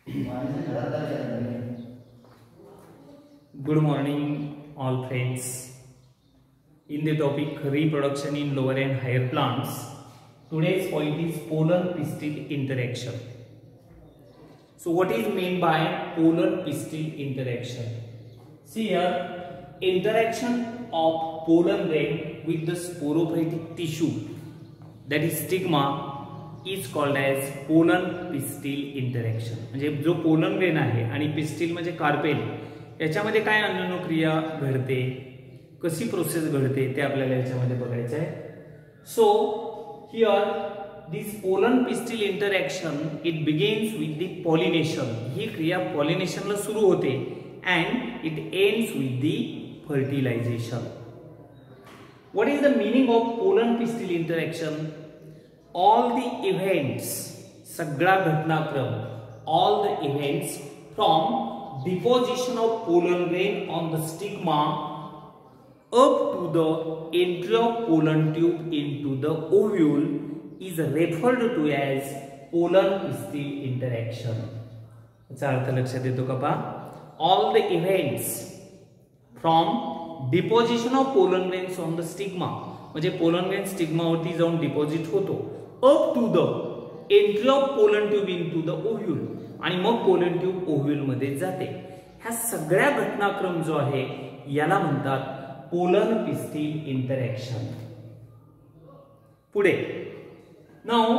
Good morning, all friends. In the topic reproduction in lower and higher plants, today's point is pollen-pistil interaction. So, what is meant by pollen-pistil interaction? See here, interaction of pollen grain with the sporophytic tissue, that is stigma, is called as pollen-pistil interaction. म्हणजे जो pollen grain आहे आणि pistil म्हणजे carpel, याच्यामध्ये काय अनुक्रिया घडते, कशी process घडते ते आपल्याला याच्यामध्ये बघायचं आहे. So here this pollen pistil interaction it begins with the pollination. ही क्रिया पॉलिनेशनला सुरू होते and it ends with the fertilisation. What is the meaning of pollen pistil interaction? All the events, सगळा घटनाक्रम, all the events from deposition of pollen grain on the stigma up to the entry of pollen tube into the ovule is referred to as pollen-pistil interaction. याचा अर्थ लक्षात येतो का पहा? All the events from deposition of pollen grains on the stigma, म्हणजे pollen grain stigma वरती जाऊन deposit होतो, up to the entry of pollen tube into the ovule, आणि मग पोलन ट्यूब ओव्ह्यूल मध्ये जाते. ह्या सगळ्या घटनाक्रम जो आहे याला म्हणतात पोलन-पिस्टिल इंटरॅक्शन. पुढे, now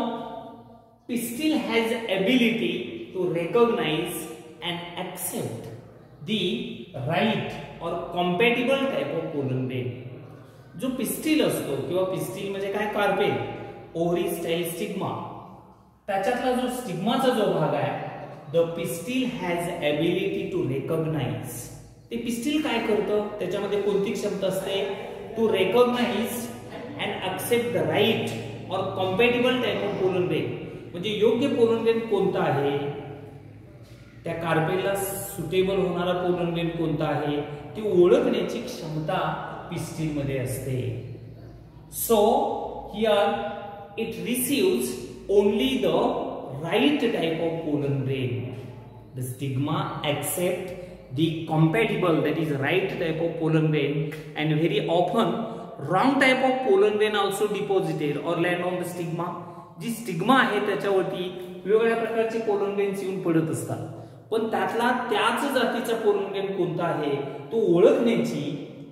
pistil has ability to recognise and accept the right or compatible type of pollen grain. जो पिस्टिल असतो किंवा पिस्टिल म्हणजे काय, कार्पेल, ओव्हरी स्टाईल स्टिग्मा, त्याच्यातला जो स्टिग्माचा जो भाग आहे, the pistil has ability to recognise. ते पिस्टिल काय करतं, त्याच्यामध्ये कोणती क्षमता असते, to recognise and accept the right or compatible type of pollen grain. म्हणजे योग्य पोलन ग्रेन कोणता आहे, त्या कार्पेलला सुटेबल होणारा पोलन ग्रेन कोणता आहे, ती ओळखण्याची क्षमता पिस्टिल मध्ये असते. So here it receives only the right type of pollen grain. The stigma accept the compatible, that is right type of pollen grain, and very often wrong type of pollen grain also deposited or land on the stigma. जी stigma आहे त्याच्यावरती वेगवेगळ्या प्रकारचे pollen grains येऊन पडत असतात, पण त्यातला त्याच जातीचा पोलन ग्रेन कोणता आहे तो ओळखण्याची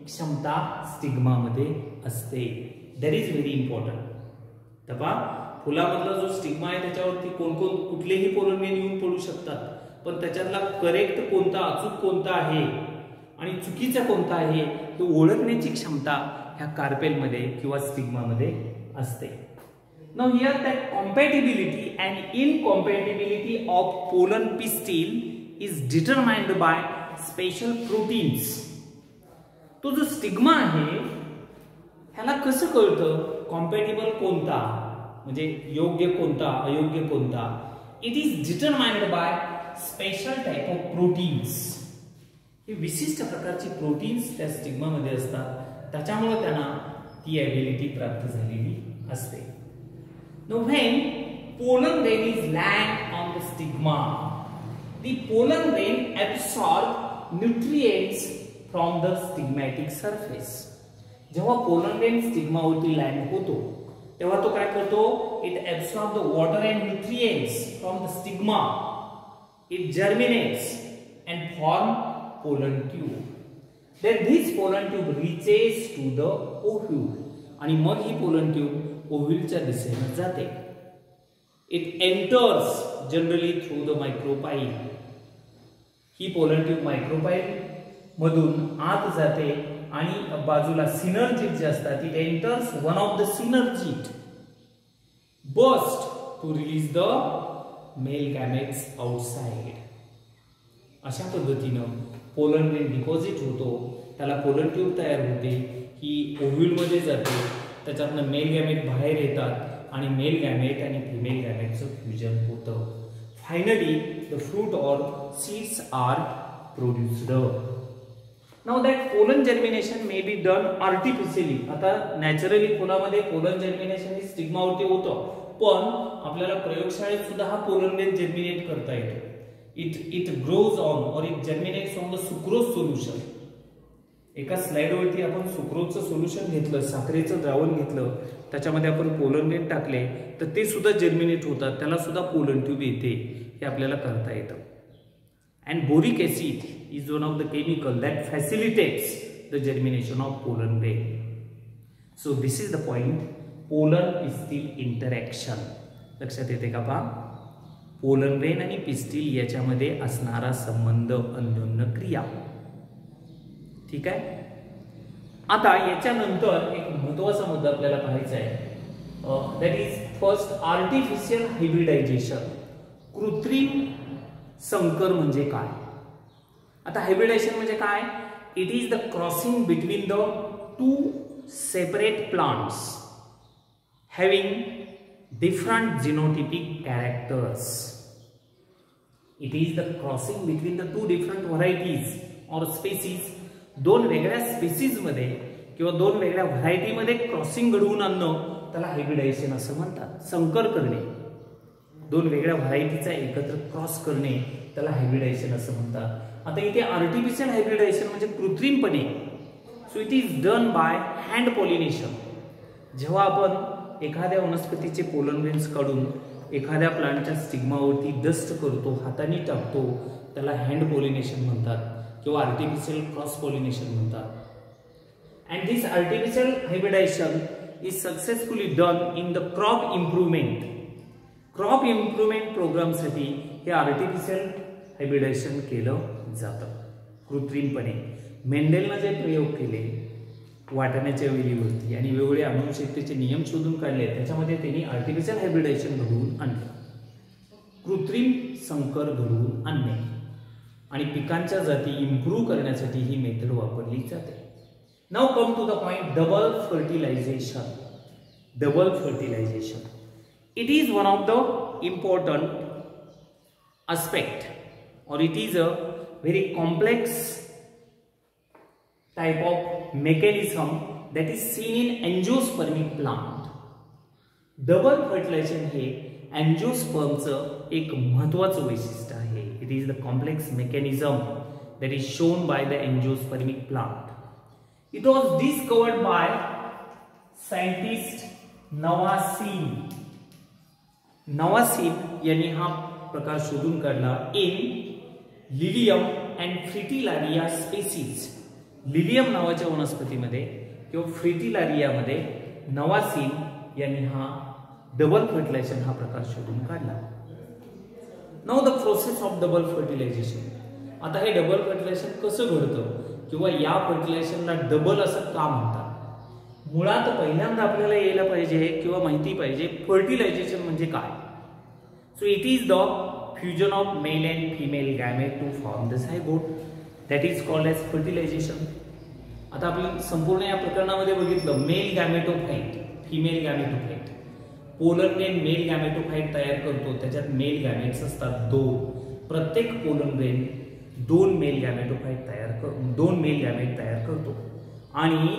क्षमता स्टिग्मा मध्ये असते. That is very important. तेव्हा फुलामधला जो स्टिग्मा आहे त्याच्यावरती कुठलेही पोलन ग्रेन येऊन पडू शकतात, पण त्याच्यातला करेक्ट कोणता, अचूक कोणता आहे आणि चुकीचा कोणता आहे तो ओळखण्याची क्षमता ह्या कार्पेलमध्ये किंवा स्टिग्मामध्ये असते. Now here that compatibility and incompatibility of pollen pistil is determined by special proteins. तो जो स्टिग्मा आहे ह्याला कसं कळतं कॉम्पॅटिबल कोणता, म्हणजे योग्य कोणता, अयोग्य कोणता. It is determined by special type of proteins. हे विशिष्ट प्रकारची प्रोटीन्स त्या स्टिग्मा मध्ये असतात, त्याच्यामुळे त्यांना ती एबिलिटी प्राप्त झालेली असते. Now when pollen grain is land on the stigma, the pollen grain absorb nutrients from the stigmatic surface. जेव्हा पोलन ग्रेन स्टिग्मा वरती लँड होतो तेव्हा तो काय करतो, it absorb the water and nutrients from the stigma, it germinates and form pollen tube. Then this pollen tube reaches to the ovule, आणि मग ही पोलन ट्यूब ओव्ह्यूलच्या दिशेने जाते. It enters generally through the micropyle. ही pollen tube micropyle मधून आत जाते आणि बाजूला सिनर्जिट जे असतात, it enters one of the synergid bast to release the male gametes outside. अशा पद्धतीनं पोलन ग्रेन डिपॉझिट होतो, त्याला पोलन ट्यूब तयार होते, ही ओव्ह्यूल मध्ये जाते, त्याच्यातनं मेल गॅमेट बाहेर येतात आणि मेल गॅमेट आणि फिमेल गॅमेटचं फ्युजन होतं. Finally the fruit or seeds are produced. Now that pollen germination may be done artificially. आता नॅचरली फुलामध्ये पोलन जर्मिनेशन ही स्टिग्मावरती होतं, पण आपल्याला प्रयोगशाळेत सुद्धा हा पोलन ग्रेन जर्मिनेट करता येतो. it grows on or it germinates on the sucrose solution. एका स्लाइडवरती आपण सुक्रोजचं सोल्युशन घेतलं, साखरेचं द्रावण घेतलं, त्याच्यामध्ये आपण पोलन ग्रेन टाकले तर ते सुद्धा जर्मिनेट होतात, त्याला सुद्धा पोलन ट्यूब येते, हे आपल्याला करता येतं. And boric acid is one of the chemical that facilitates the germination of pollen grain. So this is the point, pollen pistil interaction. लक्षात येते का पहा, पोलन ग्रेन आणि पिस्टिल याच्यामध्ये असणारा संबंध, अन्योन्य क्रिया. ठीक आहे. आता याच्यानंतर एक महत्त्वाचा मुद्दा आपल्याला पाहायचा आहे, that is first artificial hybridisation. कृत्रिम संकर म्हणजे काय? आता हायब्रिडायझेशन म्हणजे काय? It is the crossing between the two separate plants having different genotypic characters. It is the crossing between the two different varieties or species. दोन वेगळ्या स्पीसीज मध्ये किंवा दोन वेगळ्या व्हरायटी मध्ये क्रॉसिंग घडवून आणणं त्याला हायब्रिडायझेशन असं म्हणतात. संकर करणे, दोन वेगळ्या व्हरायटीचा एकत्र क्रॉस करणे त्याला हायब्रिडायझेशन असं म्हणतात. आता इथे आर्टिफिशियल हायब्रिडायझेशन म्हणजे कृत्रिमपणे. So it is done by hand pollination. जेव्हा आपण एखाद्या वनस्पतीचे पोलन ग्रेन्स काढून एखाद्या प्लांटच्या स्टिग्मावरती डस्ट करतो, हाताने टाकतो, त्याला हँड पॉलिनेशन म्हणतात किंवा आर्टिफिशियल क्रॉस पॉलिनेशन म्हणतात. And this artificial hybridisation is successfully done in the crop improvement. Crop improvement प्रोग्रामसाठी हे आर्टिफिशियल हायब्रिडायझेशन केलं जातं कृत्रिमपणे. मेंडेलनं जे प्रयोग केले वाटाण्याच्या वेलीवरती आणि वेगवेगळे अनुवंशिकतेचे नियम शोधून काढले, त्याच्यामध्ये त्यांनी आर्टिफिशियल हायब्रिडायझेशन घडवून आणलं, कृत्रिम संकर घडवून आणणे आणि पिकांच्या जाती इम्प्रूव्ह करण्यासाठी ही मेथड वापरली जाते. Now come to the point, double fertilization. Double fertilization it is one of the important aspect or it is a very complex type of mechanism that is seen in angiospermic plant. Double fertilization हे अँजिओस्पर्मचं एक महत्त्वाचं वैशिष्ट्य आहे. It is the complex mechanism that is shown by the angiospermic plant. It was discovered by scientist Navasin. Navasin यांनी हा प्रकार शोधून काढला in lilium and fritillaria species. Lilium नावाच्या वनस्पतीमध्ये किंवा फ्रिटिलारियामध्ये नवासिन यांनी हा डबल फर्टिलायझेशन हा प्रकार शोधून काढला. Now the process of double fertilization. आता हे डबल फर्टिलायझेशन कसं घडतं किंवा या फर्टिलायझेशनला डबल असं का म्हणतात? मुळात पहिल्यांदा आपल्याला यायला पाहिजे किंवा माहिती पाहिजे फर्टिलायझेशन म्हणजे काय. So it is the fusion of male and female gamete to form the zygote, that is called as fertilization. आता आपण संपूर्ण या प्रकरणामध्ये बघितलं male gametophyte, female gametophyte. Pollen grain male gametophyte तयार करतो, त्याच्यात मेल गॅमेट्स असतात दोन. प्रत्येक पोलन ग्रेन दोन मेल गॅमेटोफाइट दोन मेल गॅमेट तयार करतो आणि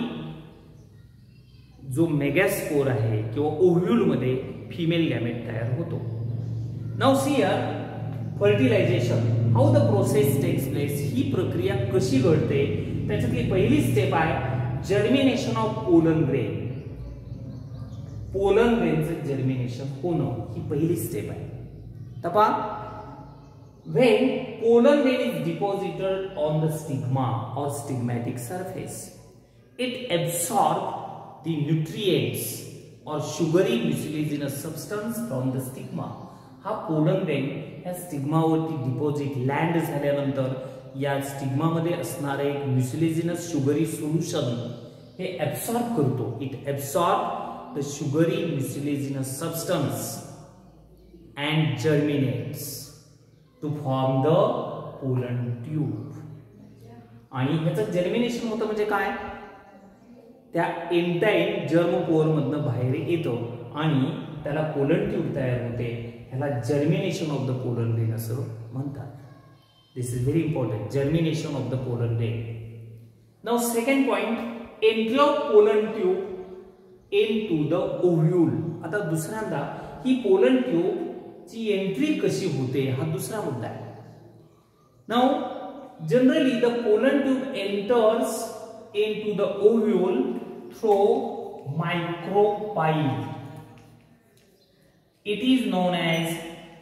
जो मेगास्पोर आहे किंवा ओव्ह्यूल मध्ये फिमेल गॅमेट तयार होतो. Now see here fertilization, how the process takes place. ही प्रक्रिया कशी घडते त्याच्यातली पहिली स्टेप आहे germination of pollen grain. Pollen ग्रेनचं जर्मिनेशन होणं ही पहिली स्टेप आहे. तपा when pollen grain is deposited on the stigma or stigmatic surface, it absorbs the nutrients or sugary mucilaginous substance from the stigma. हा pollen grain या स्टिग्मावरती deposit land झाल्यानंतर या स्टिग्मामध्ये असणारे एक म्युसिलेजिनस शुगरी सोल्युशन हे ऍब्सॉर्ब करतो. It absorb the sugary mucilaginous substance and germinates to form the pollen tube. आणि ह्याचं जर्मिनेशन होतं म्हणजे काय, त्या एंटाईम जर्मपोअर मधनं बाहेर येतो आणि त्याला पोलन ट्यूब तयार होते. ह्याला germination of the pollen grain असं म्हणतात. This is very important, germination of the pollen grain. Now second point, entry of pollen tube into the ovule. आता दुसऱ्यांदा ही पोलन ट्यूब ची एंट्री कशी होते हा दुसरा मुद्दा आहे. Now generally the pollen tube enters into the ovule through micropyle. It is known as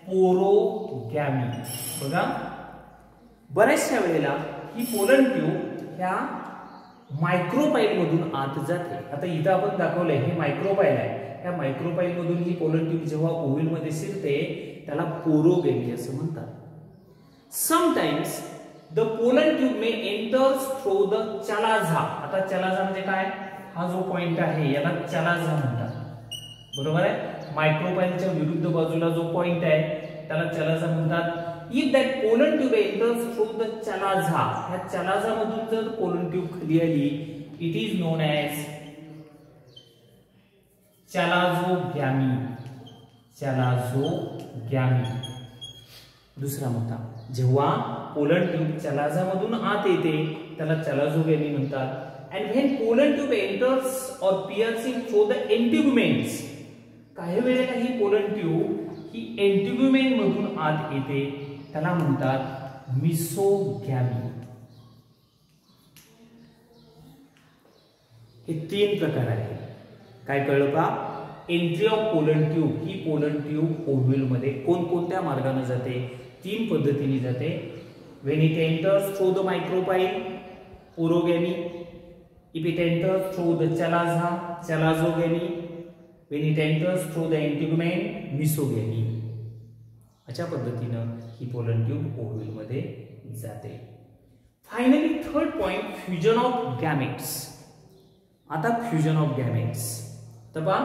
porogamy. बघा बऱ्याचशा वेळेला ही पोलन ट्यूब ह्या मायक्रोपाईल मधून आत जाते. आता इथं आपण दाखवलंय हे मायक्रोपाईल आहे. त्या मायक्रोपाईल मधून ही पोलन ट्यूब जेव्हा ओव्ह्यूल मध्ये शिरते त्याला पोरोगॅमी असं म्हणतात. Sometimes the pollen tube may enters through the chalaza. आता चलाझा म्हणजे काय? हा जो पॉइंट आहे याला चलाझा म्हणतात. बरोबर आहे. मायक्रोपाईलच्या विरुद्ध बाजूला जो पॉइंट आहे त्याला चलाझा म्हणतात. If that pollen tube enters through the chalaza, ह्या चलाझा मधून जर पोलन ट्यूब खाली आली, it is known as चलाझोगॅमी. चलाझोगॅमी. दुसरा मुद्दा, जेव्हा पोलन ट्यूब चलाझा मधून आत येते त्याला चलाझोगॅमी म्हणतात. And when pollen tube enters or piercing through the integuments, काही वेळेला ही पोलन ट्यूब ही इंटिग्युमेंट मधून आत येते त्याला म्हणतात मिसोगॅमी. हे तीन प्रकार आहेत. काय कळलं का? Entry of pollen tube. ही पोलन ट्यूब ओव्ह्यूल मध्ये कोणकोणत्या मार्गाने जाते? तीन पद्धतीने जाते. When it enters through the micropyle, porogamy. If it enters through the chalaza, chalazogamy. When it enters through the integument, mesogamy. अशा पद्धतीनं ही पोलन ट्यूब ओव्ह्यूल मध्ये जाते. Finally third point, fusion of gametes. आता फ्युजन ऑफ गॅमेट्स तर पहा,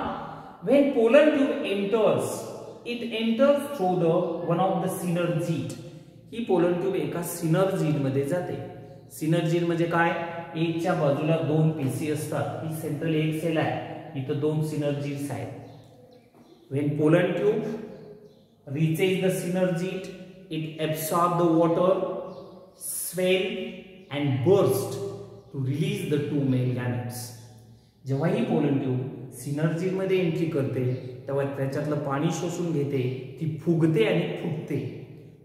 when pollen tube enters, it enters through the one of the synergid. He pollen tube एका synergid मध्ये जाते. सिनर्जीड म्हणजे काय? एकच्या बाजूला दोन पेशी असतात. ही सेंट्रल एक सेल आहे, इथं दोन सिनर्जीड्स आहेत. When pollen tube reaches the synergid, it absorbs the water, swell and burst to release the two male gametes. जेव्हा ही पोलन ट्यूब सिनर्जिड मध्ये एंट्री करते तेव्हा त्याच्यातलं पाणी शोषून घेते, ती फुगते आणि फुटते.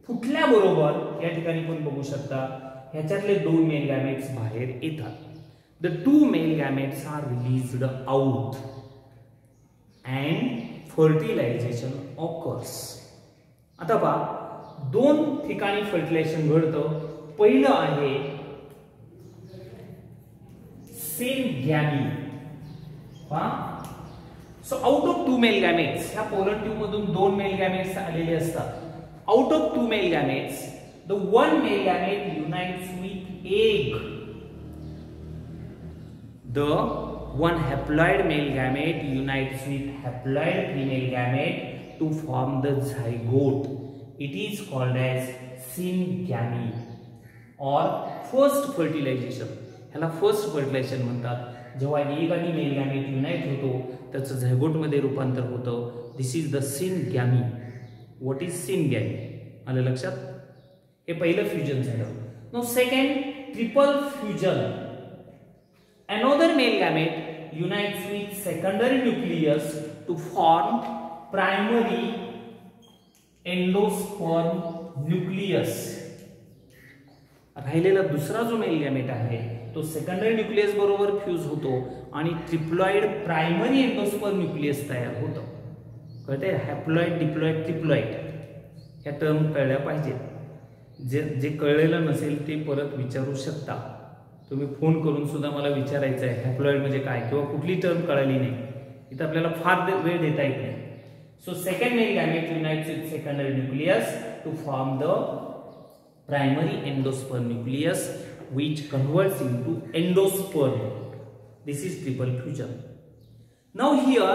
फुटल्याबरोबर या ठिकाणी पण बघू शकता ह्याच्यातले दोन मेल गॅमेट्स बाहेर येतात. The two male gametes are released out and fertilization occurs. आता पहा, दोन ठिकाणी फर्टिलायझेशन घडतं. पहिलं आहे सिनगॅमी. पहा, so out of two male gametes, ह्या पोलन ट्यूब मधून दोन मेल गॅमेट्स आलेले असतात. Out of two male gametes, the one male gamete unites with egg. The one haploid male gamete unites with haploid female gamete to form the zygote. It is called as syngamy or first fertilization. ह्याला first fertilisation म्हणतात. जेव्हा egg आणि male gamete unite होतो त्याचं zygote मध्ये रूपांतर होतं. This is the syngamy. What is syngamy? आलं लक्षात? हे पहिलं फ्युजन झालं. Now second, triple fusion. Another male gamete unites with secondary nucleus to form primary endosperm nucleus. राहिलेला दुसरा जो मेल गॅमेट आहे तो सेकंडरी न्यूक्लियस बरोबर फ्यूज होतो आणि ट्रिप्लॉइड प्रायमरी एंडोस्पर्म न्यूक्लियस तयार होतं. कळतंय? हॅप्लॉइड, डिप्लॉइड, ट्रिप्लॉइड ह्या टर्म कळल्या पाहिजेत. जे कळलेलं नसेल ते परत विचारू शकता. तुम्ही फोन करून सुद्धा मला विचारायचं आहे हॅप्लॉइड म्हणजे काय किंवा कुठली टर्म कळाली नाही, इथं आपल्याला फार वेळ देता येत नाही. So second male gamete unites with secondary nucleus to form the primary endosperm nucleus which converts into endosperm. This is triple fusion. Now here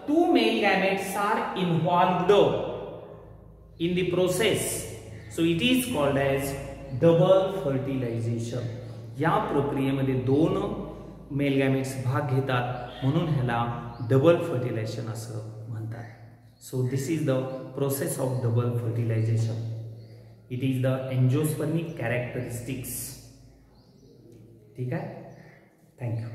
two male gametes are involved in the process, so it is called as double fertilization. या प्रक्रियेमध्ये दोन male gametes भाग घेतात म्हणून ह्याला double fertilization असं म्हणतात. So this is the process of double fertilization. It is the angiospermic characteristics. ठीक आहे. थँक्यू.